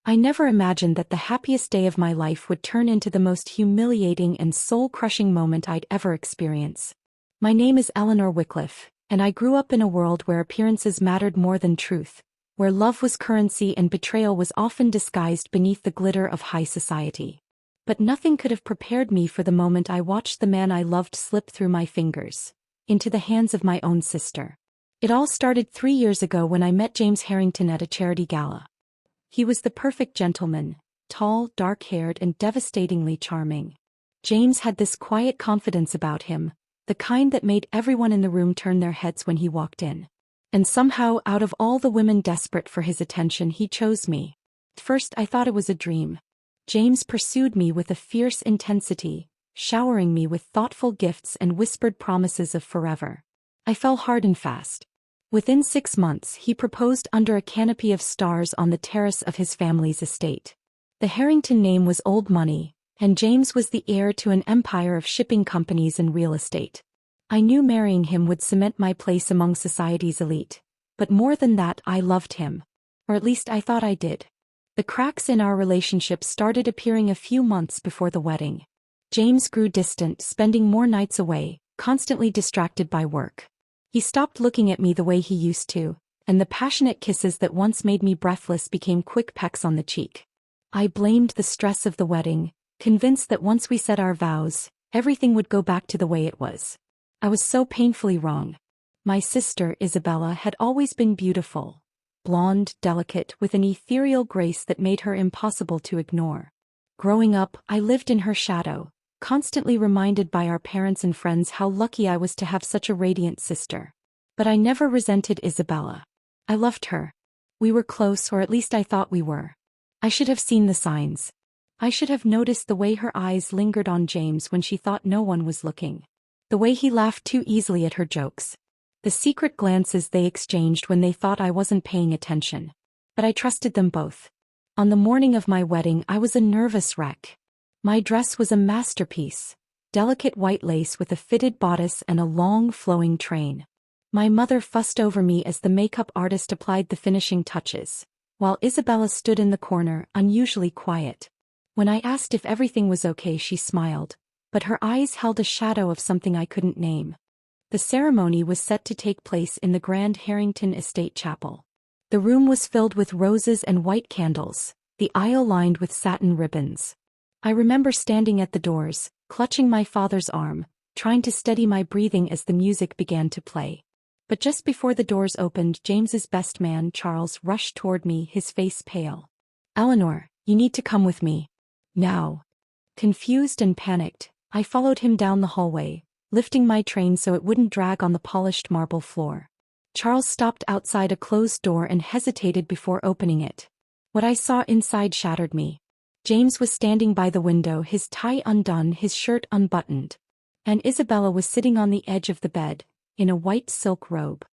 I never imagined that the happiest day of my life would turn into the most humiliating and soul-crushing moment I'd ever experience. My name is Eleanor Wycliffe, and I grew up in a world where appearances mattered more than truth, where love was currency and betrayal was often disguised beneath the glitter of high society. But nothing could have prepared me for the moment I watched the man I loved slip through my fingers, into the hands of my own sister. It all started 3 years ago when I met James Harrington at a charity gala. He was the perfect gentleman, tall, dark-haired, and devastatingly charming. James had this quiet confidence about him, the kind that made everyone in the room turn their heads when he walked in. And somehow, out of all the women desperate for his attention, he chose me. At first I thought it was a dream. James pursued me with a fierce intensity, showering me with thoughtful gifts and whispered promises of forever. I fell hard and fast. Within 6 months he proposed under a canopy of stars on the terrace of his family's estate. The Harrington name was old money, and James was the heir to an empire of shipping companies and real estate. I knew marrying him would cement my place among society's elite, but more than that, I loved him. Or at least I thought I did. The cracks in our relationship started appearing a few months before the wedding. James grew distant, spending more nights away, constantly distracted by work. He stopped looking at me the way he used to, and the passionate kisses that once made me breathless became quick pecks on the cheek. I blamed the stress of the wedding, convinced that once we said our vows, everything would go back to the way it was. I was so painfully wrong. My sister, Isabella, had always been beautiful, blonde, delicate, with an ethereal grace that made her impossible to ignore. Growing up, I lived in her shadow, constantly reminded by our parents and friends how lucky I was to have such a radiant sister. But I never resented Isabella. I loved her. We were close, or at least I thought we were. I should have seen the signs. I should have noticed the way her eyes lingered on James when she thought no one was looking. The way he laughed too easily at her jokes. The secret glances they exchanged when they thought I wasn't paying attention. But I trusted them both. On the morning of my wedding, I was a nervous wreck. My dress was a masterpiece, delicate white lace with a fitted bodice and a long, flowing train. My mother fussed over me as the makeup artist applied the finishing touches, while Isabella stood in the corner, unusually quiet. When I asked if everything was okay, she smiled, but her eyes held a shadow of something I couldn't name. The ceremony was set to take place in the Grand Harrington Estate Chapel. The room was filled with roses and white candles, the aisle lined with satin ribbons. I remember standing at the doors, clutching my father's arm, trying to steady my breathing as the music began to play. But just before the doors opened, James's best man, Charles, rushed toward me, his face pale. "Eleanor, you need to come with me. Now." Confused and panicked, I followed him down the hallway, lifting my train so it wouldn't drag on the polished marble floor. Charles stopped outside a closed door and hesitated before opening it. What I saw inside shattered me. James was standing by the window, his tie undone, his shirt unbuttoned. And Isabella was sitting on the edge of the bed, in a white silk robe.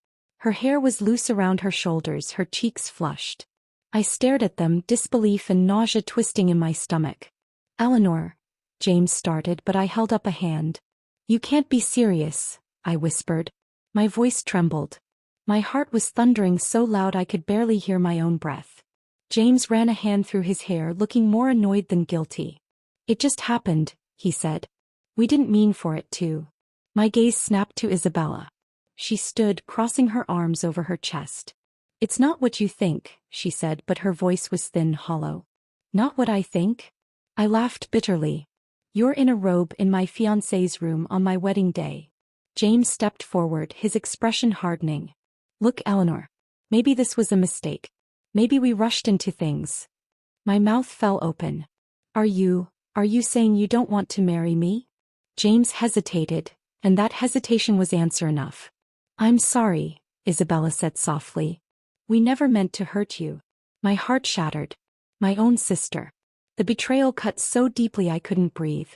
Her hair was loose around her shoulders, her cheeks flushed. I stared at them, disbelief and nausea twisting in my stomach. "Eleanor," James started, but I held up a hand. "You can't be serious," I whispered. My voice trembled. My heart was thundering so loud I could barely hear my own breath. James ran a hand through his hair, looking more annoyed than guilty. "It just happened," he said. "We didn't mean for it to." My gaze snapped to Isabella. She stood, crossing her arms over her chest. "It's not what you think," she said, but her voice was thin, hollow. "Not what I think?" I laughed bitterly. "You're in a robe in my fiancé's room on my wedding day." James stepped forward, his expression hardening. "Look, Eleanor. Maybe this was a mistake. Maybe we rushed into things." My mouth fell open. Are you saying you don't want to marry me?" James hesitated, and that hesitation was answer enough. "I'm sorry," Isabella said softly. "We never meant to hurt you." My heart shattered. My own sister. The betrayal cut so deeply I couldn't breathe.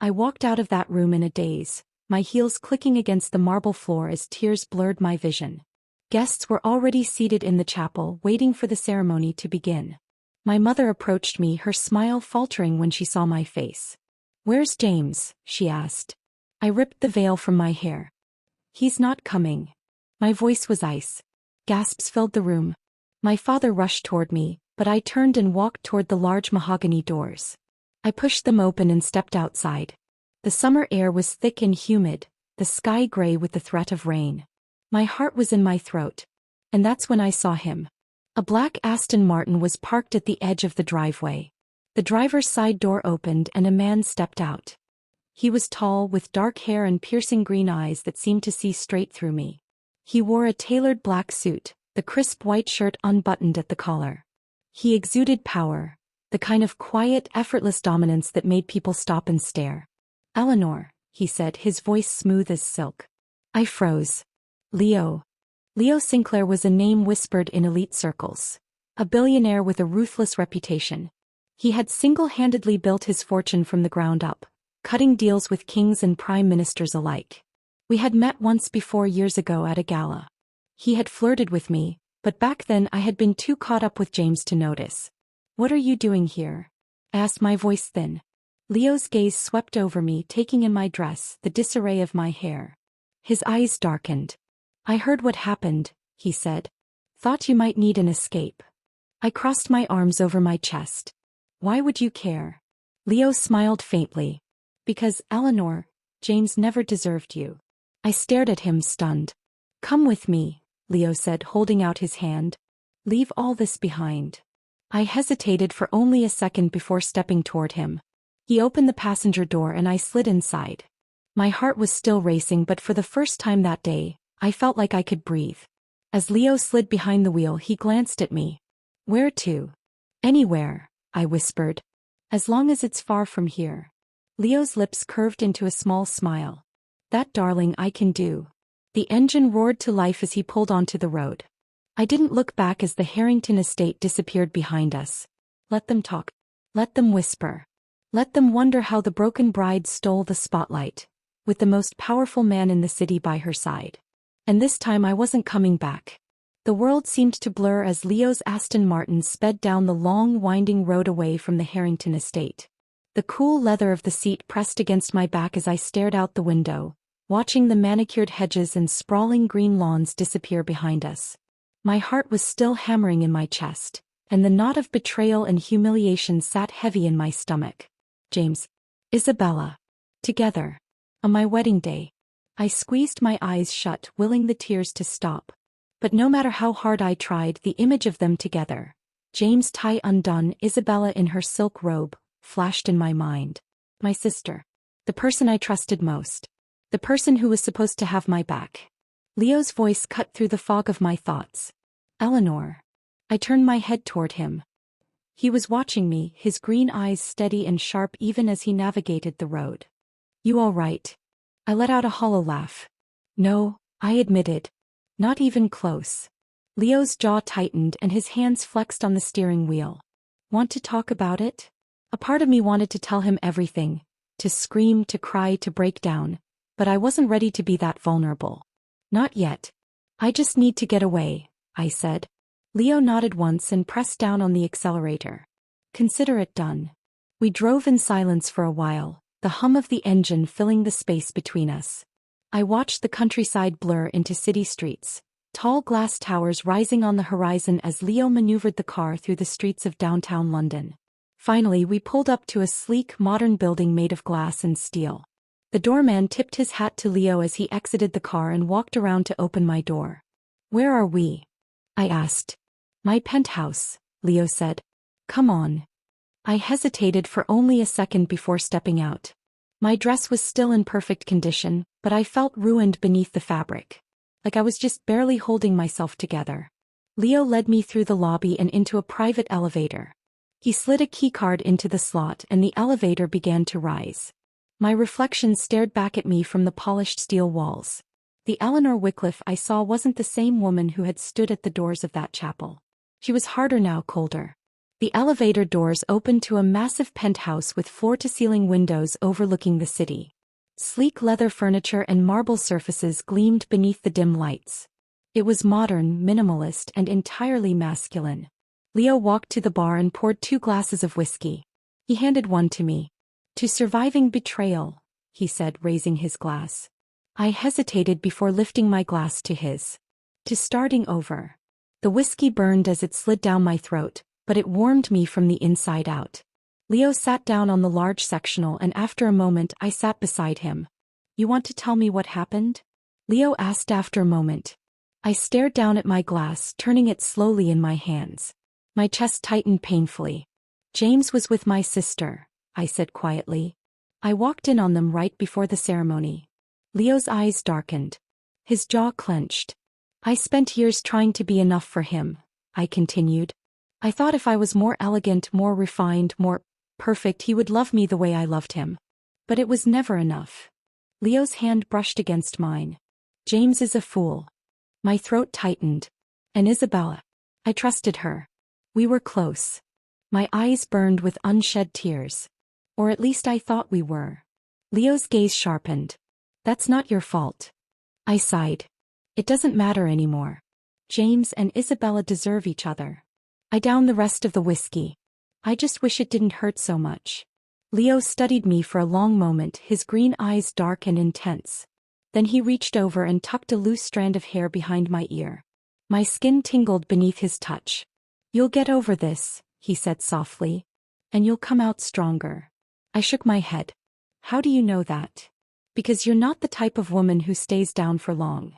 I walked out of that room in a daze, my heels clicking against the marble floor as tears blurred my vision. Guests were already seated in the chapel, waiting for the ceremony to begin. My mother approached me, her smile faltering when she saw my face. "Where's James?" she asked. I ripped the veil from my hair. "He's not coming." My voice was ice. Gasps filled the room. My father rushed toward me, but I turned and walked toward the large mahogany doors. I pushed them open and stepped outside. The summer air was thick and humid, the sky gray with the threat of rain. My heart was in my throat. And that's when I saw him. A black Aston Martin was parked at the edge of the driveway. The driver's side door opened and a man stepped out. He was tall, with dark hair and piercing green eyes that seemed to see straight through me. He wore a tailored black suit, the crisp white shirt unbuttoned at the collar. He exuded power, the kind of quiet, effortless dominance that made people stop and stare. "Eleanor," he said, his voice smooth as silk. I froze. Leo. Leo Sinclair was a name whispered in elite circles. A billionaire with a ruthless reputation. He had single-handedly built his fortune from the ground up, cutting deals with kings and prime ministers alike. We had met once before years ago at a gala. He had flirted with me, but back then I had been too caught up with James to notice. "What are you doing here?" I asked, my voice thin. Leo's gaze swept over me, taking in my dress, the disarray of my hair. His eyes darkened. "I heard what happened," he said. "Thought you might need an escape." I crossed my arms over my chest. "Why would you care?" Leo smiled faintly. "Because, Eleanor, James never deserved you." I stared at him, stunned. "Come with me," Leo said, holding out his hand. "Leave all this behind." I hesitated for only a second before stepping toward him. He opened the passenger door and I slid inside. My heart was still racing, but for the first time that day, I felt like I could breathe. As Leo slid behind the wheel, he glanced at me. "Where to?" "Anywhere," I whispered. "As long as it's far from here." Leo's lips curved into a small smile. "That, darling, I can do." The engine roared to life as he pulled onto the road. I didn't look back as the Harrington estate disappeared behind us. Let them talk. Let them whisper. Let them wonder how the broken bride stole the spotlight, with the most powerful man in the city by her side. And this time I wasn't coming back. The world seemed to blur as Leo's Aston Martin sped down the long, winding road away from the Harrington estate. The cool leather of the seat pressed against my back as I stared out the window, watching the manicured hedges and sprawling green lawns disappear behind us. My heart was still hammering in my chest, and the knot of betrayal and humiliation sat heavy in my stomach. James. Isabella. Together. On my wedding day. I squeezed my eyes shut, willing the tears to stop. But no matter how hard I tried, the image of them together, James tie undone, Isabella in her silk robe, flashed in my mind. My sister. The person I trusted most. The person who was supposed to have my back. Leo's voice cut through the fog of my thoughts. "Eleanor." I turned my head toward him. He was watching me, his green eyes steady and sharp even as he navigated the road. "You all right?" I let out a hollow laugh. "No," I admitted. "Not even close." Leo's jaw tightened and his hands flexed on the steering wheel. "Want to talk about it?" A part of me wanted to tell him everything, to scream, to cry, to break down, but I wasn't ready to be that vulnerable. "Not yet. I just need to get away," I said. Leo nodded once and pressed down on the accelerator. "Consider it done." We drove in silence for a while, the hum of the engine filling the space between us. I watched the countryside blur into city streets, tall glass towers rising on the horizon as Leo maneuvered the car through the streets of downtown London. Finally, we pulled up to a sleek, modern building made of glass and steel. The doorman tipped his hat to Leo as he exited the car and walked around to open my door. "Where are we?" I asked. "My penthouse," Leo said. "Come on." I hesitated for only a second before stepping out. My dress was still in perfect condition, but I felt ruined beneath the fabric. Like I was just barely holding myself together. Leo led me through the lobby and into a private elevator. He slid a keycard into the slot and the elevator began to rise. My reflection stared back at me from the polished steel walls. The Eleanor Wycliffe I saw wasn't the same woman who had stood at the doors of that chapel. She was harder now, colder. The elevator doors opened to a massive penthouse with floor-to-ceiling windows overlooking the city. Sleek leather furniture and marble surfaces gleamed beneath the dim lights. It was modern, minimalist, and entirely masculine. Leo walked to the bar and poured 2 glasses of whiskey. He handed one to me. "To surviving betrayal," he said, raising his glass. I hesitated before lifting my glass to his. "To starting over." The whiskey burned as it slid down my throat, but it warmed me from the inside out. Leo sat down on the large sectional, and after a moment I sat beside him. "You want to tell me what happened?" Leo asked after a moment. I stared down at my glass, turning it slowly in my hands. My chest tightened painfully. "James was with my sister," I said quietly. "I walked in on them right before the ceremony." Leo's eyes darkened. His jaw clenched. "I spent years trying to be enough for him," I continued. "I thought if I was more elegant, more refined, more perfect, he would love me the way I loved him. But it was never enough." Leo's hand brushed against mine. "James is a fool." My throat tightened. "And Isabella? I trusted her. We were close." My eyes burned with unshed tears. Or at least I thought we were. Leo's gaze sharpened. "That's not your fault." I sighed. "It doesn't matter anymore. James and Isabella deserve each other." I downed the rest of the whiskey. "I just wish it didn't hurt so much." Leo studied me for a long moment, his green eyes dark and intense. Then he reached over and tucked a loose strand of hair behind my ear. My skin tingled beneath his touch. "You'll get over this," he said softly. "And you'll come out stronger." I shook my head. "How do you know that?" "Because you're not the type of woman who stays down for long."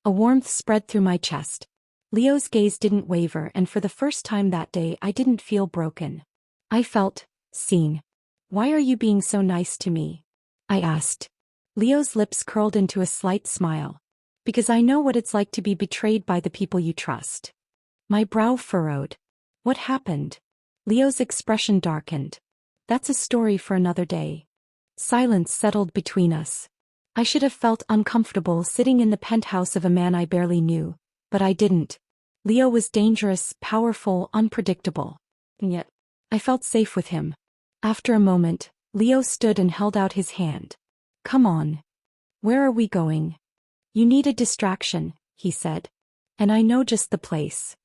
A warmth spread through my chest. Leo's gaze didn't waver, and for the first time that day I didn't feel broken. I felt seen. "Why are you being so nice to me?" I asked. Leo's lips curled into a slight smile. "Because I know what it's like to be betrayed by the people you trust." My brow furrowed. "What happened?" Leo's expression darkened. "That's a story for another day." Silence settled between us. I should have felt uncomfortable sitting in the penthouse of a man I barely knew, but I didn't. Leo was dangerous, powerful, unpredictable. And yet, I felt safe with him. After a moment, Leo stood and held out his hand. "Come on." "Where are we going?" "You need a distraction," he said. "And I know just the place."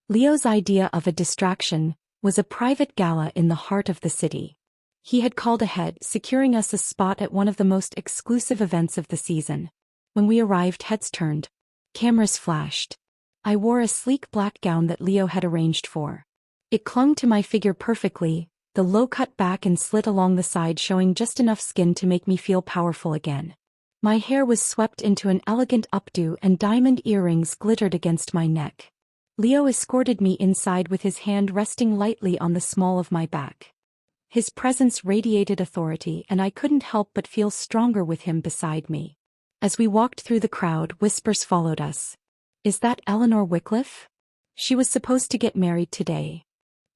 Leo's idea of a distraction was a private gala in the heart of the city. He had called ahead, securing us a spot at one of the most exclusive events of the season. When we arrived, heads turned. Cameras flashed. I wore a sleek black gown that Leo had arranged for. It clung to my figure perfectly, the low-cut back and slit along the side showing just enough skin to make me feel powerful again. My hair was swept into an elegant updo and diamond earrings glittered against my neck. Leo escorted me inside with his hand resting lightly on the small of my back. His presence radiated authority, and I couldn't help but feel stronger with him beside me. As we walked through the crowd, whispers followed us. "Is that Eleanor Wycliffe? She was supposed to get married today.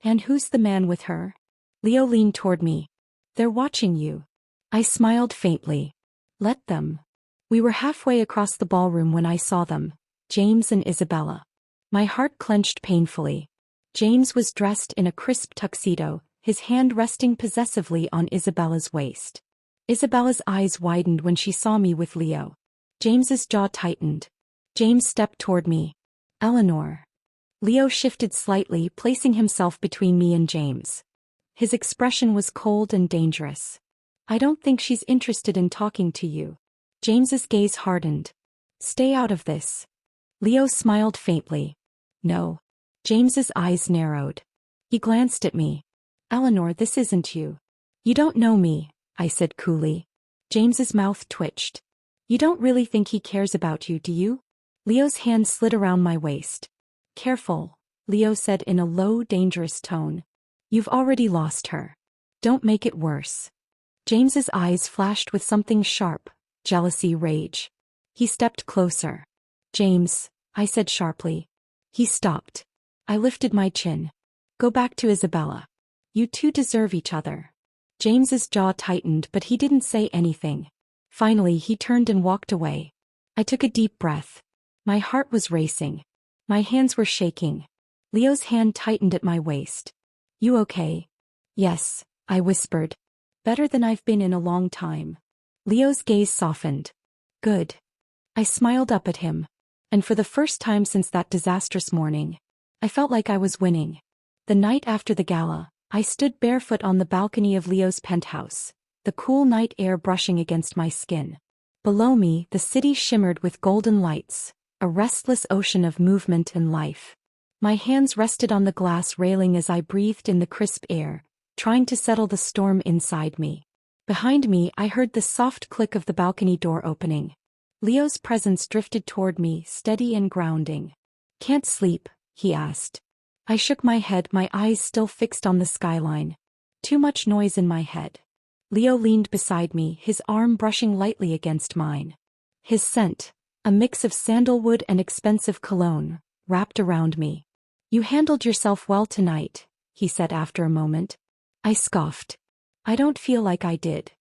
And who's the man with her?" Leo leaned toward me. "They're watching you." I smiled faintly. "Let them." We were halfway across the ballroom when I saw them, James and Isabella. My heart clenched painfully. James was dressed in a crisp tuxedo, his hand resting possessively on Isabella's waist. Isabella's eyes widened when she saw me with Leo. James's jaw tightened. James stepped toward me. "Eleanor." Leo shifted slightly, placing himself between me and James. His expression was cold and dangerous. "I don't think she's interested in talking to you." James's gaze hardened. "Stay out of this." Leo smiled faintly. "No." James's eyes narrowed. He glanced at me. "Eleanor, this isn't you." "You don't know me," I said coolly. James's mouth twitched. "You don't really think he cares about you, do you?" Leo's hand slid around my waist. "Careful," Leo said in a low, dangerous tone. "You've already lost her. Don't make it worse." James's eyes flashed with something sharp, jealousy, rage. He stepped closer. "James," I said sharply. He stopped. I lifted my chin. "Go back to Isabella. You two deserve each other." James's jaw tightened, but he didn't say anything. Finally, he turned and walked away. I took a deep breath. My heart was racing. My hands were shaking. Leo's hand tightened at my waist. "You okay?" "Yes," I whispered. "Better than I've been in a long time." Leo's gaze softened. "Good." I smiled up at him. And for the first time since that disastrous morning, I felt like I was winning. The night after the gala, I stood barefoot on the balcony of Leo's penthouse, the cool night air brushing against my skin. Below me, the city shimmered with golden lights, a restless ocean of movement and life. My hands rested on the glass railing as I breathed in the crisp air, trying to settle the storm inside me. Behind me, I heard the soft click of the balcony door opening. Leo's presence drifted toward me, steady and grounding. "Can't sleep?" he asked. I shook my head, my eyes still fixed on the skyline. Too much noise in my head. Leo leaned beside me, his arm brushing lightly against mine. His scent, a mix of sandalwood and expensive cologne, wrapped around me. "You handled yourself well tonight," he said after a moment. I scoffed. "I don't feel like I did."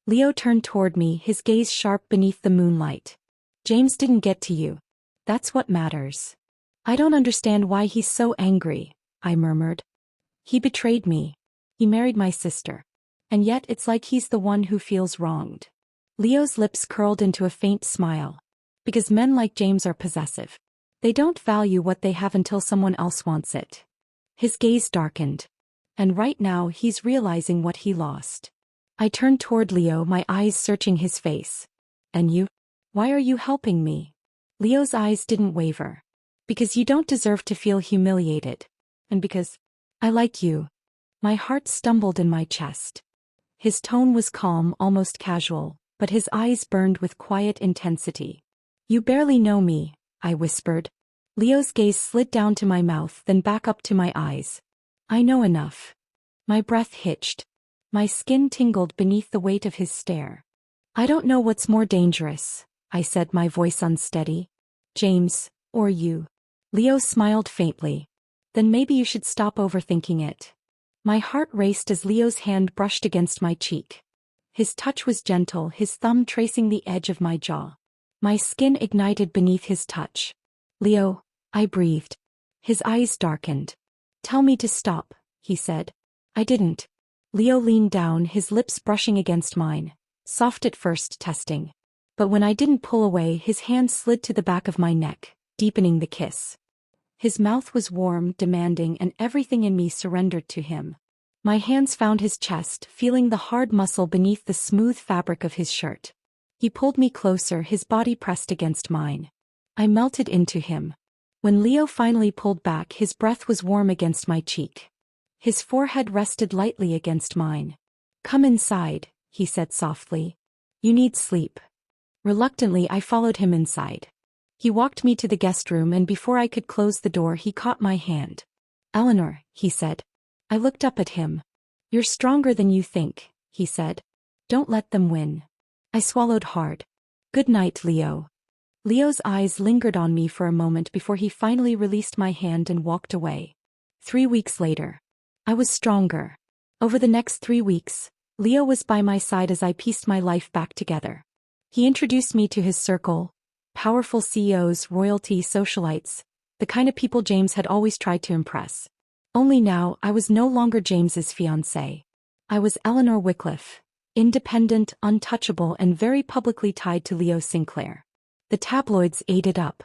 Leo turned toward me, his gaze sharp beneath the moonlight. "James didn't get to you. That's what matters." "I don't understand why he's so angry," I murmured. "He betrayed me. He married my sister. And yet it's like he's the one who feels wronged." Leo's lips curled into a faint smile. "Because men like James are possessive. They don't value what they have until someone else wants it." His gaze darkened. "And right now he's realizing what he lost." I turned toward Leo, my eyes searching his face. "And you? Why are you helping me?" Leo's eyes didn't waver. "Because you don't deserve to feel humiliated. And because I like you." My heart stumbled in my chest. His tone was calm, almost casual, but his eyes burned with quiet intensity. "You barely know me," I whispered. Leo's gaze slid down to my mouth, then back up to my eyes. "I know enough." My breath hitched. My skin tingled beneath the weight of his stare. "I don't know what's more dangerous," I said, my voice unsteady. "James, or you." Leo smiled faintly. "Then maybe you should stop overthinking it." My heart raced as Leo's hand brushed against my cheek. His touch was gentle, his thumb tracing the edge of my jaw. My skin ignited beneath his touch. "Leo," I breathed. His eyes darkened. "Tell me to stop," he said. I didn't. Leo leaned down, his lips brushing against mine, soft at first, testing. But when I didn't pull away, his hand slid to the back of my neck, deepening the kiss. His mouth was warm, demanding, and everything in me surrendered to him. My hands found his chest, feeling the hard muscle beneath the smooth fabric of his shirt. He pulled me closer, his body pressed against mine. I melted into him. When Leo finally pulled back, his breath was warm against my cheek. His forehead rested lightly against mine. "Come inside," he said softly. "You need sleep." Reluctantly, I followed him inside. He walked me to the guest room, and before I could close the door, he caught my hand. "Eleanor," he said. I looked up at him. "You're stronger than you think," he said. "Don't let them win." I swallowed hard. "Good night, Leo." Leo's eyes lingered on me for a moment before he finally released my hand and walked away. 3 weeks later. I was stronger. Over the next 3 weeks, Leo was by my side as I pieced my life back together. He introduced me to his circle, powerful CEOs, royalty, socialites, the kind of people James had always tried to impress. Only now, I was no longer James's fiancée. I was Eleanor Wycliffe, independent, untouchable, and very publicly tied to Leo Sinclair. The tabloids ate it up.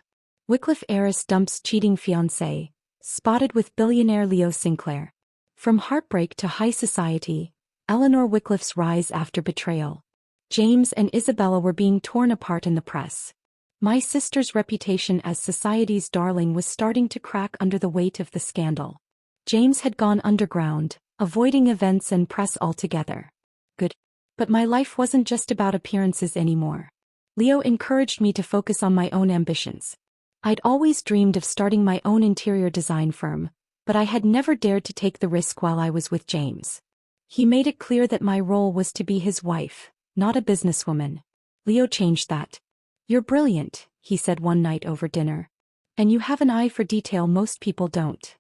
Wycliffe heiress dumps cheating fiancé, spotted with billionaire Leo Sinclair. From heartbreak to high society, Eleanor Wycliffe's rise after betrayal. James and Isabella were being torn apart in the press. My sister's reputation as society's darling was starting to crack under the weight of the scandal. James had gone underground, avoiding events and press altogether. Good. But my life wasn't just about appearances anymore. Leo encouraged me to focus on my own ambitions. I'd always dreamed of starting my own interior design firm, but I had never dared to take the risk while I was with James. He made it clear that my role was to be his wife, not a businesswoman. Leo changed that. "You're brilliant," he said one night over dinner. "And you have an eye for detail most people don't."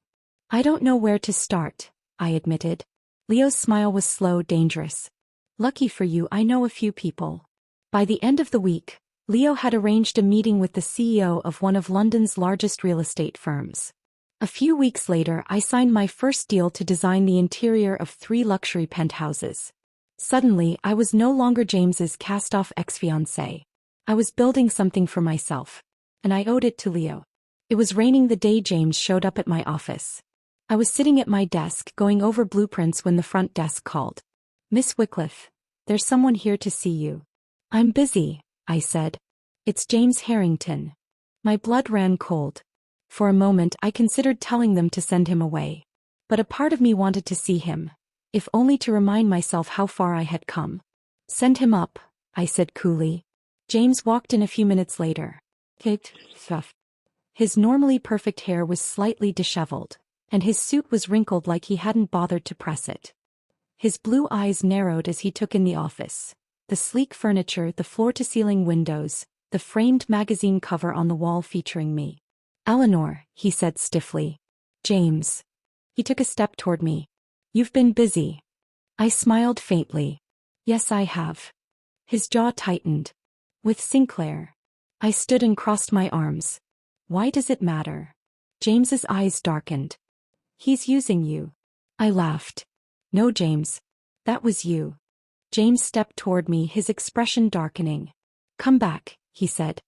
"I don't know where to start," I admitted. Leo's smile was slow, dangerous. "Lucky for you, I know a few people." By the end of the week, Leo had arranged a meeting with the CEO of one of London's largest real estate firms. A few weeks later, I signed my first deal to design the interior of 3 luxury penthouses. Suddenly, I was no longer James's cast-off ex-fiancée. I was building something for myself. And I owed it to Leo. It was raining the day James showed up at my office. I was sitting at my desk going over blueprints when the front desk called. "Miss Wycliffe, there's someone here to see you." "I'm busy," I said. "It's James Harrington." My blood ran cold. For a moment I considered telling them to send him away. But a part of me wanted to see him, if only to remind myself how far I had come. Send him up, I said coolly. James walked in a few minutes later. His normally perfect hair was slightly disheveled, and his suit was wrinkled like he hadn't bothered to press it. His blue eyes narrowed as he took in the office. The sleek furniture, the floor-to-ceiling windows, the framed magazine cover on the wall featuring me. Eleanor, he said stiffly. James. He took a step toward me. You've been busy. I smiled faintly. Yes, I have. His jaw tightened. With Sinclair. I stood and crossed my arms. Why does it matter? James's eyes darkened. He's using you. I laughed. No, James. That was you. James stepped toward me, his expression darkening. Come back, he said.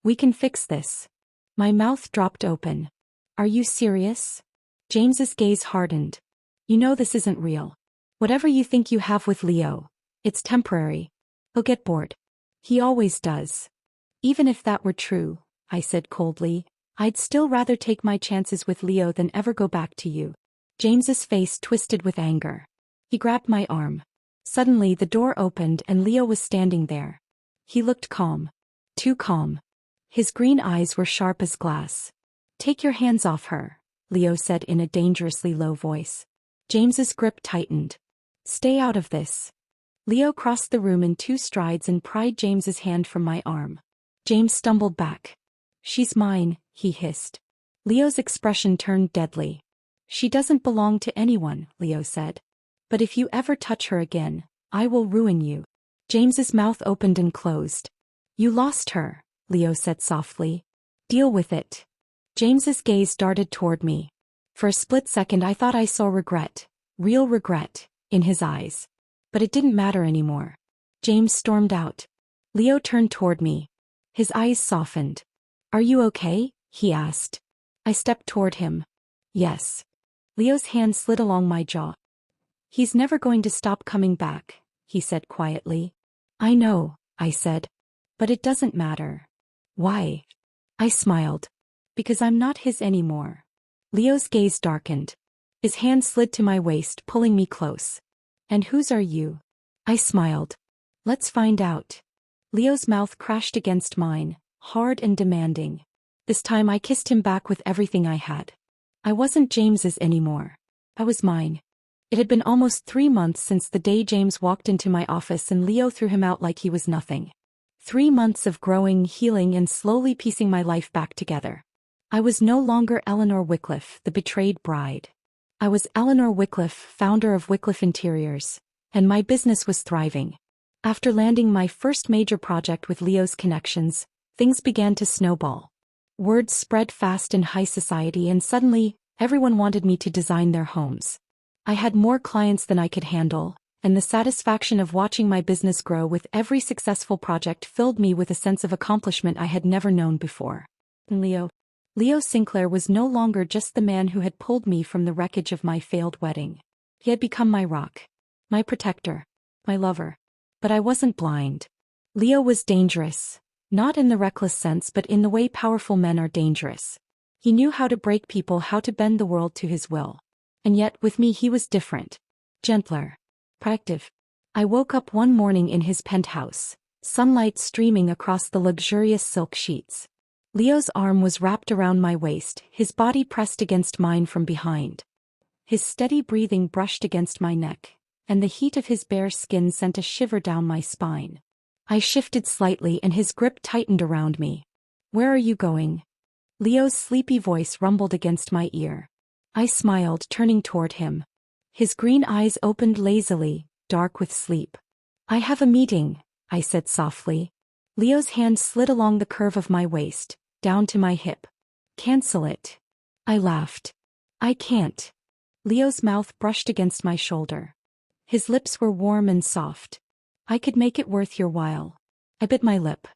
We can fix this. My mouth dropped open. Are you serious? James's gaze hardened. You know this isn't real. Whatever you think you have with Leo, it's temporary. He'll get bored. He always does. Even if that were true, I said coldly, I'd still rather take my chances with Leo than ever go back to you. James's face twisted with anger. He grabbed my arm. Suddenly the door opened and Leo was standing there. He looked calm. Too calm. His green eyes were sharp as glass. Take your hands off her, Leo said in a dangerously low voice. James's grip tightened. Stay out of this. Leo crossed the room in 2 strides and pried James's hand from my arm. James stumbled back. She's mine, he hissed. Leo's expression turned deadly. She doesn't belong to anyone, Leo said. But if you ever touch her again, I will ruin you. James's mouth opened and closed. You lost her, Leo said softly. Deal with it. James's gaze darted toward me. For a split second I thought I saw regret, real regret, in his eyes. But it didn't matter anymore. James stormed out. Leo turned toward me. His eyes softened. Are you okay? He asked. I stepped toward him. Yes. Leo's hand slid along my jaw. He's never going to stop coming back, he said quietly. I know, I said. But it doesn't matter. Why? I smiled. Because I'm not his anymore. Leo's gaze darkened. His hand slid to my waist, pulling me close. And whose are you? I smiled. Let's find out. Leo's mouth crashed against mine, hard and demanding. This time I kissed him back with everything I had. I wasn't James's anymore. I was mine. It had been almost 3 months since the day James walked into my office and Leo threw him out like he was nothing. 3 months of growing, healing, and slowly piecing my life back together. I was no longer Eleanor Wycliffe, the betrayed bride. I was Eleanor Wycliffe, founder of Wycliffe Interiors, and my business was thriving. After landing my first major project with Leo's connections, things began to snowball. Words spread fast in high society and suddenly, everyone wanted me to design their homes. I had more clients than I could handle, and the satisfaction of watching my business grow with every successful project filled me with a sense of accomplishment I had never known before. Leo Sinclair was no longer just the man who had pulled me from the wreckage of my failed wedding. He had become my rock, my protector, my lover. But I wasn't blind. Leo was dangerous, not in the reckless sense but in the way powerful men are dangerous. He knew how to break people, how to bend the world to his will. And yet, with me he was different. Gentler. Proactive. I woke up one morning in his penthouse, sunlight streaming across the luxurious silk sheets. Leo's arm was wrapped around my waist, his body pressed against mine from behind. His steady breathing brushed against my neck, and the heat of his bare skin sent a shiver down my spine. I shifted slightly and his grip tightened around me. Where are you going? Leo's sleepy voice rumbled against my ear. I smiled, turning toward him. His green eyes opened lazily, dark with sleep. I have a meeting, I said softly. Leo's hand slid along the curve of my waist, down to my hip. Cancel it. I laughed. I can't. Leo's mouth brushed against my shoulder. His lips were warm and soft. I could make it worth your while. I bit my lip.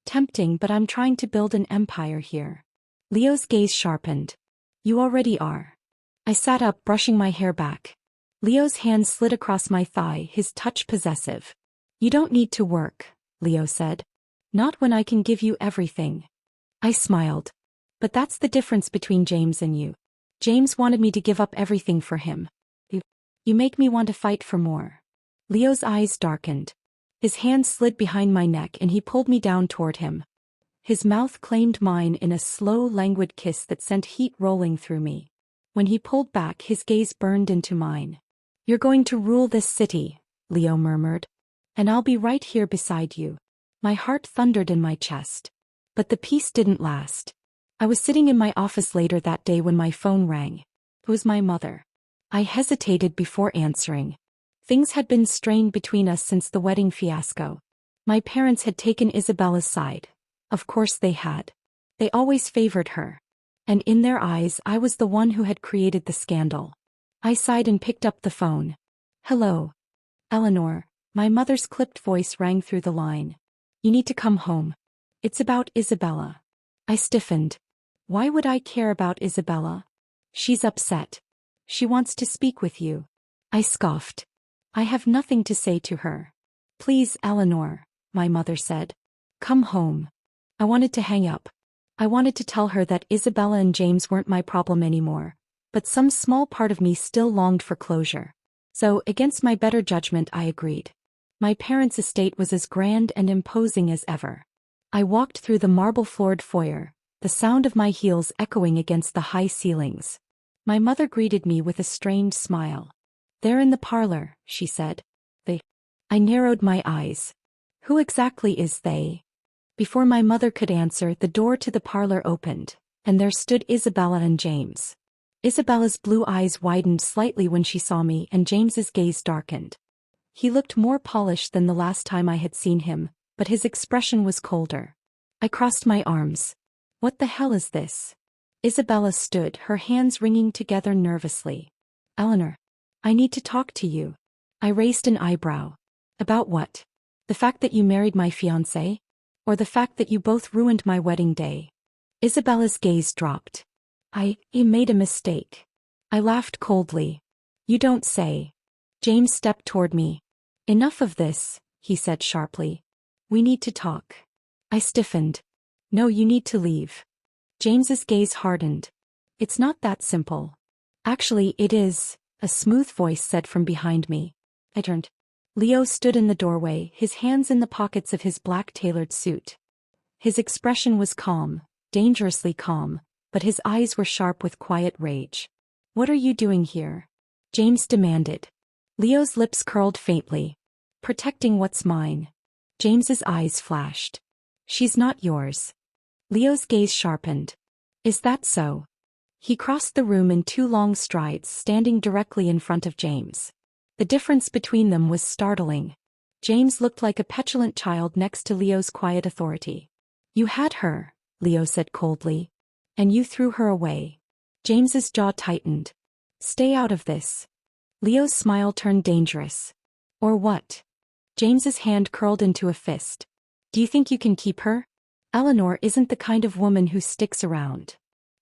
Tempting, but I'm trying to build an empire here. Leo's gaze sharpened. You already are. I sat up, brushing my hair back. Leo's hand slid across my thigh, his touch possessive. You don't need to work, Leo said. Not when I can give you everything. I smiled. But that's the difference between James and you. James wanted me to give up everything for him. You make me want to fight for more. Leo's eyes darkened. His hand slid behind my neck and he pulled me down toward him. His mouth claimed mine in a slow, languid kiss that sent heat rolling through me. When he pulled back, his gaze burned into mine. You're going to rule this city, Leo murmured. And I'll be right here beside you. My heart thundered in my chest. But the peace didn't last. I was sitting in my office later that day when my phone rang. It was my mother. I hesitated before answering. Things had been strained between us since the wedding fiasco. My parents had taken Isabella's side. Of course they had. They always favored her. And in their eyes I was the one who had created the scandal. I sighed and picked up the phone. Hello. Eleanor, my mother's clipped voice rang through the line. You need to come home. It's about Isabella. I stiffened. Why would I care about Isabella? She's upset. She wants to speak with you. I scoffed. I have nothing to say to her. Please, Eleanor, my mother said. Come home. I wanted to hang up. I wanted to tell her that Isabella and James weren't my problem anymore, but some small part of me still longed for closure. So, against my better judgment, I agreed. My parents' estate was as grand and imposing as ever. I walked through the marble-floored foyer, the sound of my heels echoing against the high ceilings. My mother greeted me with a strained smile. They're in the parlor, she said. They. I narrowed my eyes. Who exactly is they? Before my mother could answer, the door to the parlor opened, and there stood Isabella and James. Isabella's blue eyes widened slightly when she saw me, and James's gaze darkened. He looked more polished than the last time I had seen him, but his expression was colder. I crossed my arms. What the hell is this? Isabella stood, her hands wringing together nervously. Eleanor, I need to talk to you. I raised an eyebrow. About what? The fact that you married my fiancé? Or the fact that you both ruined my wedding day? Isabella's gaze dropped. I made a mistake. I laughed coldly. You don't say. James stepped toward me. Enough of this, he said sharply. We need to talk. I stiffened. No, you need to leave. James's gaze hardened. It's not that simple. Actually, it is, a smooth voice said from behind me. I turned. Leo stood in the doorway, his hands in the pockets of his black tailored suit. His expression was calm, dangerously calm, but his eyes were sharp with quiet rage. What are you doing here? James demanded. Leo's lips curled faintly. Protecting what's mine. James's eyes flashed. She's not yours. Leo's gaze sharpened. Is that so? He crossed the room in 2 long strides, standing directly in front of James. The difference between them was startling. James looked like a petulant child next to Leo's quiet authority. You had her, Leo said coldly. And you threw her away. James's jaw tightened. Stay out of this. Leo's smile turned dangerous. Or what? James's hand curled into a fist. Do you think you can keep her? Eleanor isn't the kind of woman who sticks around.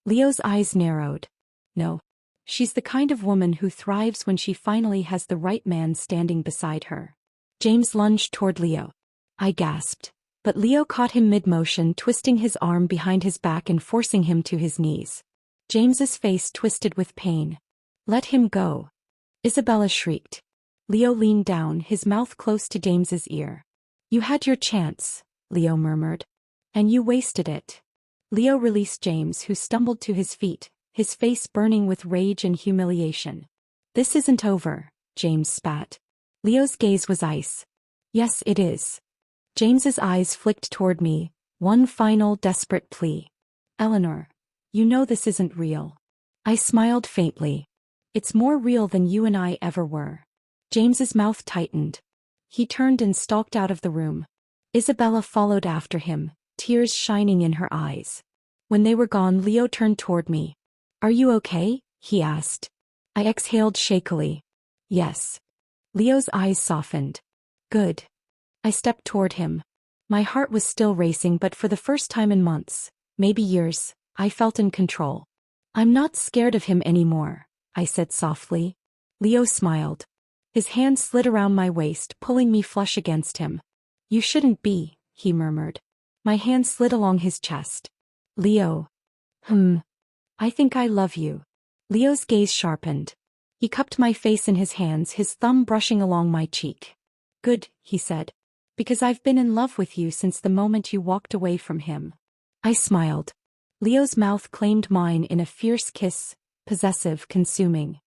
Leo's eyes narrowed. No. She's the kind of woman who thrives when she finally has the right man standing beside her. James lunged toward Leo. I gasped. But Leo caught him mid-motion, twisting his arm behind his back and forcing him to his knees. James's face twisted with pain. Let him go. Isabella shrieked. Leo leaned down, his mouth close to James's ear. You had your chance, Leo murmured. And you wasted it. Leo released James, who stumbled to his feet, his face burning with rage and humiliation. This isn't over, James spat. Leo's gaze was ice. Yes, it is. James's eyes flicked toward me, one final desperate plea. Eleanor, you know this isn't real. I smiled faintly. It's more real than you and I ever were. James's mouth tightened. He turned and stalked out of the room. Isabella followed after him, tears shining in her eyes. When they were gone, Leo turned toward me. Are you okay? He asked. I exhaled shakily. Yes. Leo's eyes softened. Good. I stepped toward him. My heart was still racing, but for the first time in months, maybe years, I felt in control. I'm not scared of him anymore, I said softly. Leo smiled. His hand slid around my waist, pulling me flush against him. You shouldn't be, he murmured. My hand slid along his chest. Leo. I think I love you. Leo's gaze sharpened. He cupped my face in his hands, his thumb brushing along my cheek. Good, he said. Because I've been in love with you since the moment you walked away from him. I smiled. Leo's mouth claimed mine in a fierce kiss, possessive, consuming.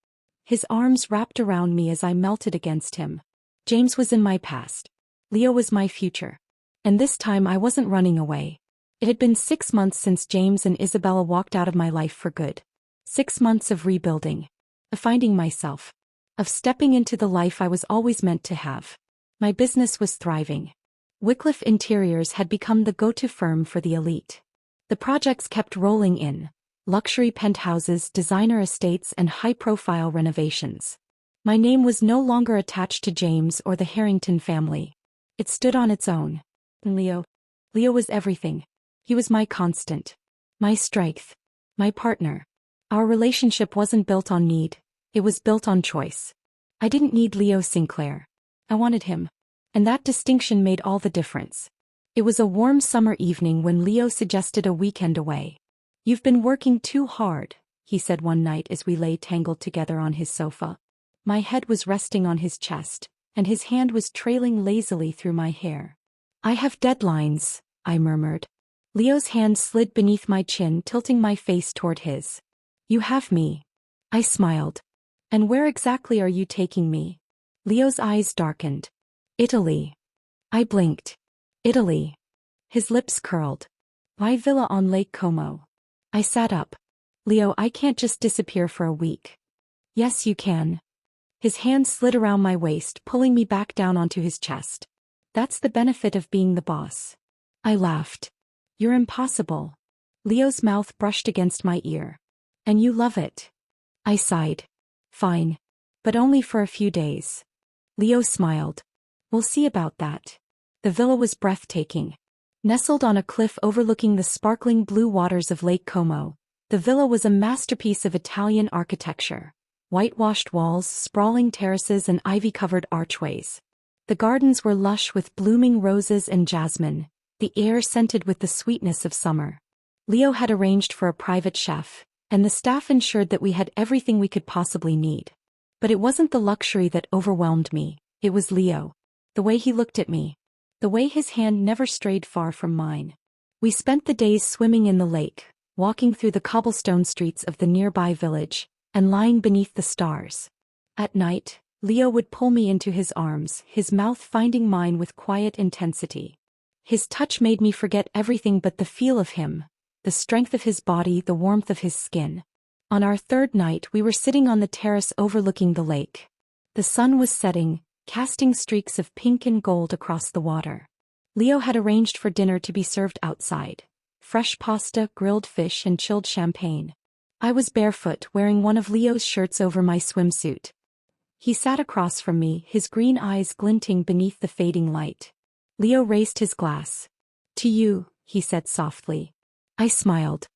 His arms wrapped around me as I melted against him. James was in my past. Leo was my future. And this time I wasn't running away. It had been 6 months since James and Isabella walked out of my life for good. 6 months of rebuilding. Of finding myself. Of stepping into the life I was always meant to have. My business was thriving. Wycliffe Interiors had become the go-to firm for the elite. The projects kept rolling in. Luxury penthouses, designer estates, and high-profile renovations. My name was no longer attached to James or the Harrington family. It stood on its own. Leo was everything. He was my constant. My strength. My partner. Our relationship wasn't built on need, it was built on choice. I didn't need Leo Sinclair. I wanted him. And that distinction made all the difference. It was a warm summer evening when Leo suggested a weekend away. You've been working too hard, he said one night as we lay tangled together on his sofa. My head was resting on his chest, and his hand was trailing lazily through my hair. I have deadlines, I murmured. Leo's hand slid beneath my chin, tilting my face toward his. You have me. I smiled. And where exactly are you taking me? Leo's eyes darkened. Italy. I blinked. Italy. His lips curled. My villa on Lake Como. I sat up. Leo, I can't just disappear for a week. Yes, you can. His hand slid around my waist, pulling me back down onto his chest. That's the benefit of being the boss. I laughed. You're impossible. Leo's mouth brushed against my ear. And you love it. I sighed. Fine. But only for a few days. Leo smiled. We'll see about that. The villa was breathtaking. Nestled on a cliff overlooking the sparkling blue waters of Lake Como, the villa was a masterpiece of Italian architecture. Whitewashed walls, sprawling terraces, and ivy-covered archways. The gardens were lush with blooming roses and jasmine, the air scented with the sweetness of summer. Leo had arranged for a private chef, and the staff ensured that we had everything we could possibly need. But it wasn't the luxury that overwhelmed me, it was Leo. The way he looked at me. The way his hand never strayed far from mine. We spent the days swimming in the lake, walking through the cobblestone streets of the nearby village, and lying beneath the stars. At night, Leo would pull me into his arms, his mouth finding mine with quiet intensity. His touch made me forget everything but the feel of him, the strength of his body, the warmth of his skin. On our third night we were sitting on the terrace overlooking the lake. The sun was setting, casting streaks of pink and gold across the water. Leo had arranged for dinner to be served outside. Fresh pasta, grilled fish, and chilled champagne. I was barefoot, wearing one of Leo's shirts over my swimsuit. He sat across from me, his green eyes glinting beneath the fading light. Leo raised his glass. To you, he said softly. I smiled.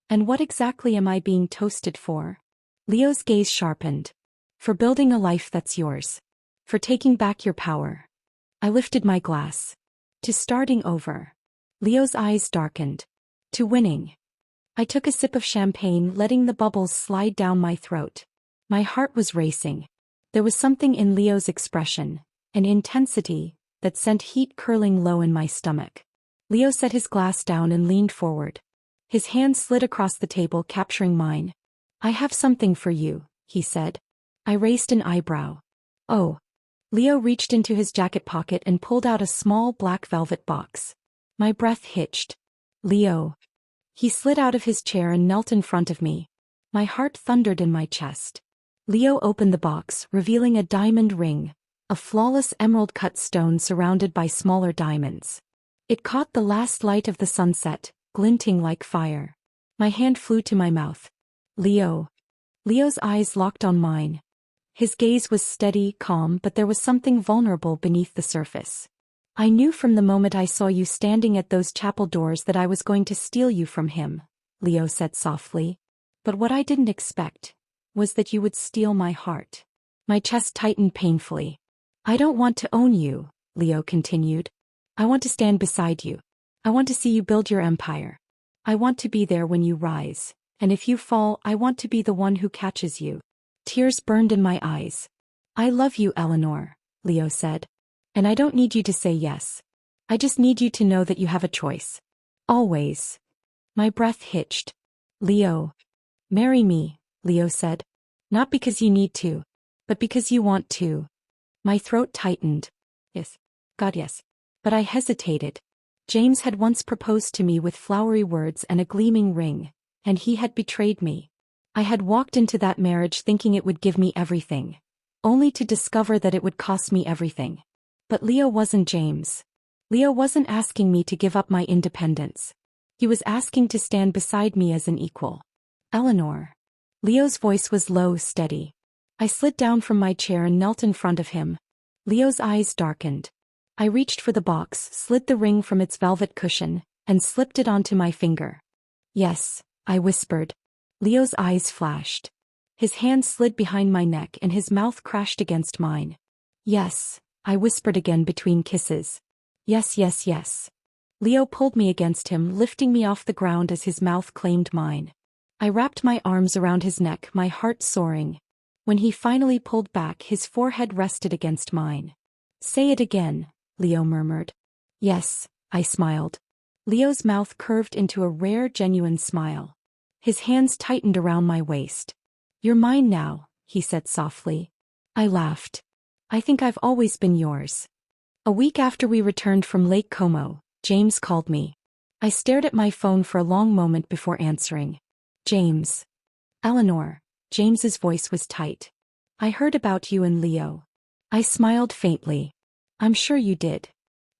And what exactly am I being toasted for? Leo's gaze sharpened. For building a life that's yours. For taking back your power. I lifted my glass. To starting over. Leo's eyes darkened. To winning. I took a sip of champagne, letting the bubbles slide down my throat. My heart was racing. There was something in Leo's expression, an intensity, that sent heat curling low in my stomach. Leo set his glass down and leaned forward. His hand slid across the table, capturing mine. I have something for you, he said. I raised an eyebrow. Oh. Leo reached into his jacket pocket and pulled out a small black velvet box. My breath hitched. Leo. He slid out of his chair and knelt in front of me. My heart thundered in my chest. Leo opened the box, revealing a diamond ring, a flawless emerald-cut stone surrounded by smaller diamonds. It caught the last light of the sunset, glinting like fire. My hand flew to my mouth. Leo. Leo's eyes locked on mine. His gaze was steady, calm, but there was something vulnerable beneath the surface. I knew from the moment I saw you standing at those chapel doors that I was going to steal you from him, Leo said softly. But what I didn't expect was that you would steal my heart. My chest tightened painfully. I don't want to own you, Leo continued. I want to stand beside you. I want to see you build your empire. I want to be there when you rise, And if you fall, I want to be the one who catches you. Tears burned in my eyes. I love you, Eleanor, Leo said. And I don't need you to say yes. I just need you to know that you have a choice. Always. My breath hitched. Leo. Marry me, Leo said. Not because you need to, but because you want to. My throat tightened. Yes. God, yes. But I hesitated. James had once proposed to me with flowery words and a gleaming ring, and he had betrayed me. I had walked into that marriage thinking it would give me everything, only to discover that it would cost me everything. But Leo wasn't James. Leo wasn't asking me to give up my independence. He was asking to stand beside me as an equal. Eleanor. Leo's voice was low, steady. I slid down from my chair and knelt in front of him. Leo's eyes darkened. I reached for the box, slid the ring from its velvet cushion, and slipped it onto my finger. Yes, I whispered. Leo's eyes flashed. His hand slid behind my neck and his mouth crashed against mine. Yes, I whispered again between kisses. Yes, yes, yes. Leo pulled me against him, lifting me off the ground as his mouth claimed mine. I wrapped my arms around his neck, my heart soaring. When he finally pulled back, his forehead rested against mine. Say it again, Leo murmured. Yes, I smiled. Leo's mouth curved into a rare, genuine smile. His hands tightened around my waist. You're mine now, he said softly. I laughed. I think I've always been yours. A week after we returned from Lake Como, James called me. I stared at my phone for a long moment before answering. James. Eleanor. James's voice was tight. I heard about you and Leo. I smiled faintly. I'm sure you did.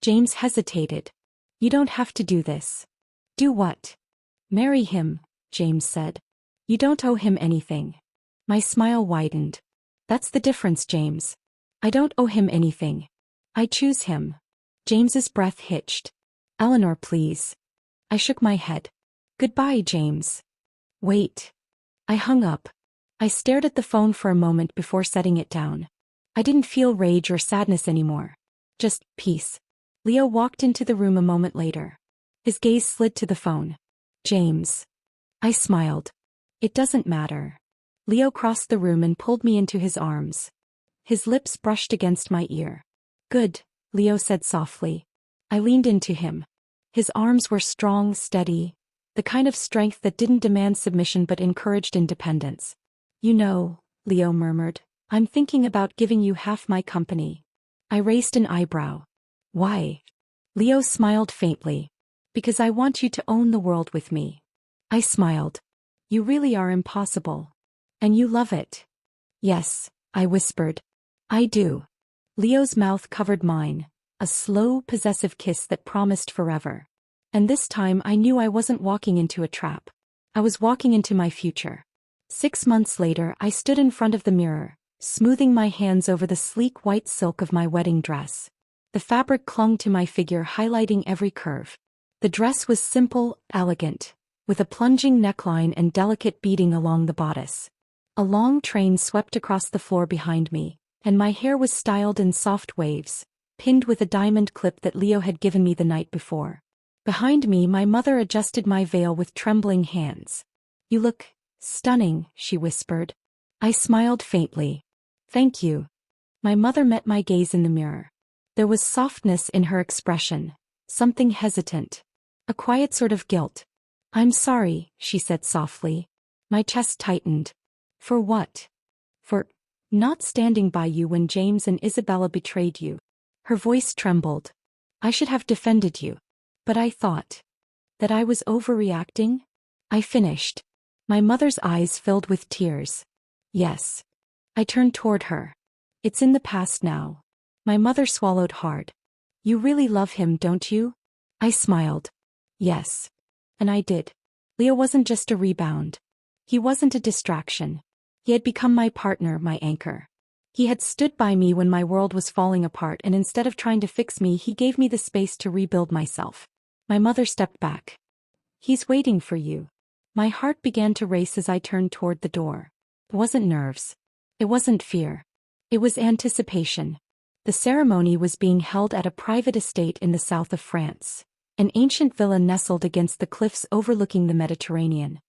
James hesitated. You don't have to do this. Do what? Marry him, James said. You don't owe him anything. My smile widened. That's the difference, James. I don't owe him anything. I choose him. James's breath hitched. Eleanor, please. I shook my head. Goodbye, James. Wait. I hung up. I stared at the phone for a moment before setting it down. I didn't feel rage or sadness anymore. Just peace. Leo walked into the room a moment later. His gaze slid to the phone. James. I smiled. It doesn't matter. Leo crossed the room and pulled me into his arms. His lips brushed against my ear. Good, Leo said softly. I leaned into him. His arms were strong, steady, the kind of strength that didn't demand submission but encouraged independence. You know, Leo murmured, I'm thinking about giving you half my company. I raised an eyebrow. Why? Leo smiled faintly. Because I want you to own the world with me. I smiled. You really are impossible. And you love it. Yes, I whispered. I do. Leo's mouth covered mine, a slow, possessive kiss that promised forever. And this time I knew I wasn't walking into a trap. I was walking into my future. 6 months later, I stood in front of the mirror, smoothing my hands over the sleek white silk of my wedding dress. The fabric clung to my figure, highlighting every curve. The dress was simple, elegant, with a plunging neckline and delicate beading along the bodice. A long train swept across the floor behind me, and my hair was styled in soft waves, pinned with a diamond clip that Leo had given me the night before. Behind me, my mother adjusted my veil with trembling hands. You look stunning, she whispered. I smiled faintly. Thank you. My mother met my gaze in the mirror. There was softness in her expression, something hesitant, a quiet sort of guilt. I'm sorry, she said softly. My chest tightened. For what? For not standing by you when James and Isabella betrayed you. Her voice trembled. I should have defended you. But I thought that I was overreacting. I finished. My mother's eyes filled with tears. Yes. I turned toward her. It's in the past now. My mother swallowed hard. You really love him, don't you? I smiled. Yes. And I did. Leo wasn't just a rebound. He wasn't a distraction. He had become my partner, my anchor. He had stood by me when my world was falling apart, and instead of trying to fix me, he gave me the space to rebuild myself. My mother stepped back. He's waiting for you. My heart began to race as I turned toward the door. It wasn't nerves. It wasn't fear. It was anticipation. The ceremony was being held at a private estate in the south of France, an ancient villa nestled against the cliffs overlooking the Mediterranean.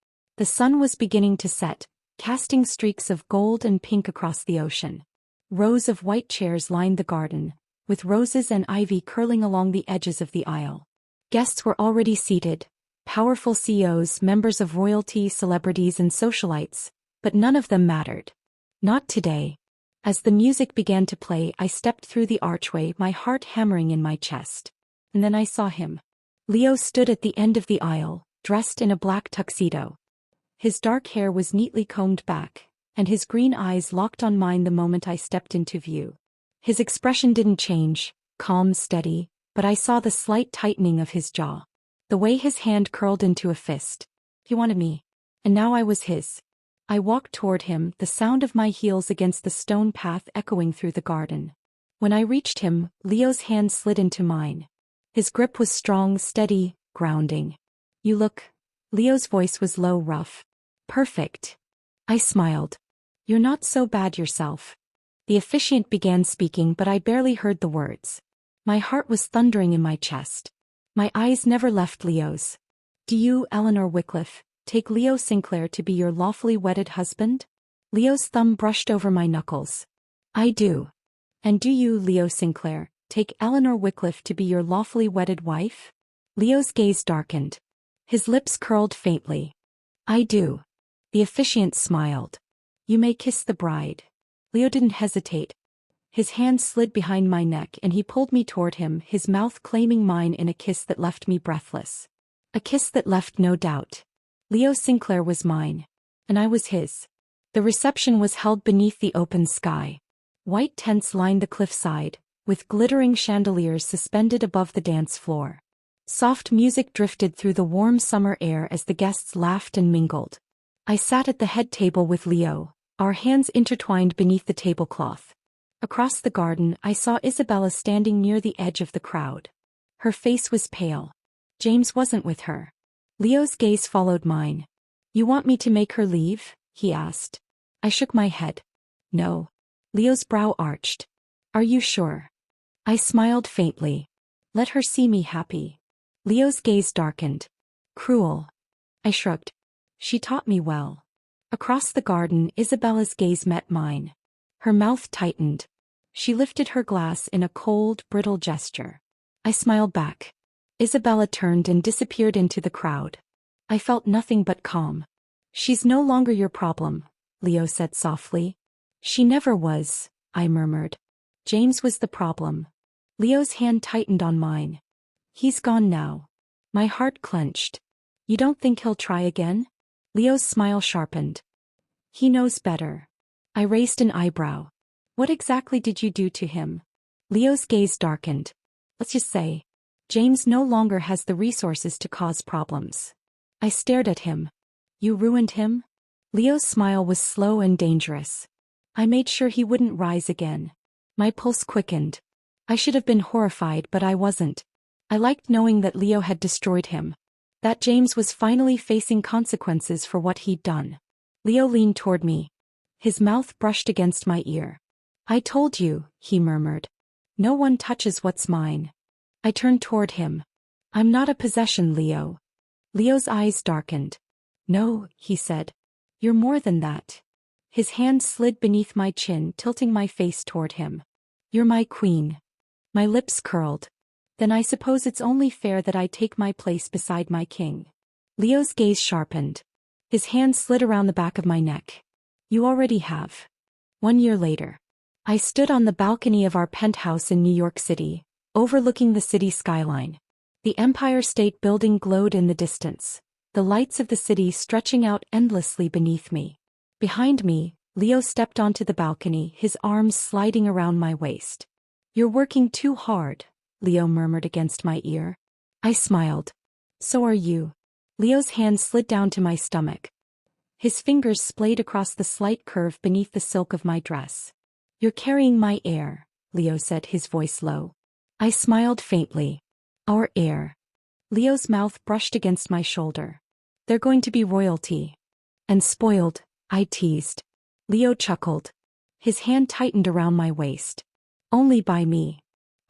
The sun was beginning to set, casting streaks of gold and pink across the ocean. Rows of white chairs lined the garden, with roses and ivy curling along the edges of the aisle. Guests were already seated, powerful CEOs, members of royalty, celebrities and socialites, but none of them mattered. Not today. As the music began to play, I stepped through the archway, my heart hammering in my chest. And then I saw him. Leo stood at the end of the aisle, dressed in a black tuxedo. His dark hair was neatly combed back, and his green eyes locked on mine the moment I stepped into view. His expression didn't change, calm, steady, but I saw the slight tightening of his jaw. The way his hand curled into a fist. He wanted me. And now I was his. I walked toward him, the sound of my heels against the stone path echoing through the garden. When I reached him, Leo's hand slid into mine. His grip was strong, steady, grounding. You look. Leo's voice was low, rough. Perfect. I smiled. You're not so bad yourself. The officiant began speaking, but I barely heard the words. My heart was thundering in my chest. My eyes never left Leo's. Do you, Eleanor Wycliffe, take Leo Sinclair to be your lawfully wedded husband? Leo's thumb brushed over my knuckles. I do. And do you, Leo Sinclair, take Eleanor Wycliffe to be your lawfully wedded wife? Leo's gaze darkened. His lips curled faintly. I do. The officiant smiled. You may kiss the bride. Leo didn't hesitate. His hand slid behind my neck and he pulled me toward him, his mouth claiming mine in a kiss that left me breathless. A kiss that left no doubt. Leo Sinclair was mine. And I was his. The reception was held beneath the open sky. White tents lined the cliffside, with glittering chandeliers suspended above the dance floor. Soft music drifted through the warm summer air as the guests laughed and mingled. I sat at the head table with Leo, our hands intertwined beneath the tablecloth. Across the garden, I saw Isabella standing near the edge of the crowd. Her face was pale. James wasn't with her. Leo's gaze followed mine. You want me to make her leave? He asked. I shook my head. No. Leo's brow arched. Are you sure? I smiled faintly. Let her see me happy. Leo's gaze darkened. Cruel. I shrugged. She taught me well. Across the garden, Isabella's gaze met mine. Her mouth tightened. She lifted her glass in a cold, brittle gesture. I smiled back. Isabella turned and disappeared into the crowd. I felt nothing but calm. She's no longer your problem, Leo said softly. She never was, I murmured. James was the problem. Leo's hand tightened on mine. He's gone now. My heart clenched. You don't think he'll try again? Leo's smile sharpened. He knows better. I raised an eyebrow. What exactly did you do to him? Leo's gaze darkened. Let's just say, James no longer has the resources to cause problems. I stared at him. You ruined him? Leo's smile was slow and dangerous. I made sure he wouldn't rise again. My pulse quickened. I should have been horrified, but I wasn't. I liked knowing that Leo had destroyed him. That James was finally facing consequences for what he'd done. Leo leaned toward me. His mouth brushed against my ear. I told you, he murmured. No one touches what's mine. I turned toward him. I'm not a possession, Leo. Leo's eyes darkened. No, he said. You're more than that. His hand slid beneath my chin, tilting my face toward him. You're my queen. My lips curled. Then I suppose it's only fair that I take my place beside my king. Leo's gaze sharpened. His hand slid around the back of my neck. You already have. 1 year later. I stood on the balcony of our penthouse in New York City, overlooking the city skyline. The Empire State Building glowed in the distance, the lights of the city stretching out endlessly beneath me. Behind me, Leo stepped onto the balcony, his arms sliding around my waist. You're working too hard, Leo murmured against my ear. I smiled. So are you. Leo's hand slid down to my stomach. His fingers splayed across the slight curve beneath the silk of my dress. You're carrying my heir, Leo said, his voice low. I smiled faintly. Our heir. Leo's mouth brushed against my shoulder. They're going to be royalty. And spoiled, I teased. Leo chuckled. His hand tightened around my waist. Only by me.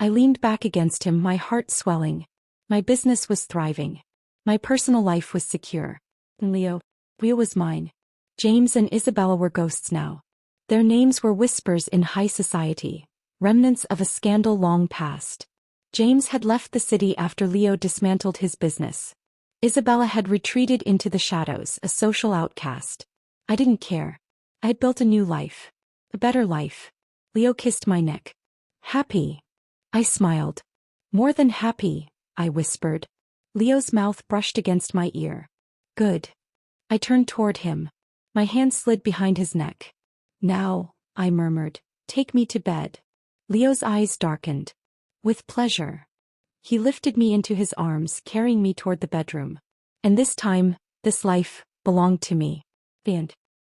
I leaned back against him, my heart swelling. My business was thriving. My personal life was secure. And Leo, Leo was mine. James and Isabella were ghosts now. Their names were whispers in high society, remnants of a scandal long past. James had left the city after Leo dismantled his business. Isabella had retreated into the shadows, a social outcast. I didn't care. I had built a new life. A better life. Leo kissed my neck. Happy. I smiled. More than happy, I whispered. Leo's mouth brushed against my ear. Good. I turned toward him. My hand slid behind his neck. Now, I murmured, take me to bed. Leo's eyes darkened. With pleasure. He lifted me into his arms, carrying me toward the bedroom. And this time, this life, belonged to me. The end.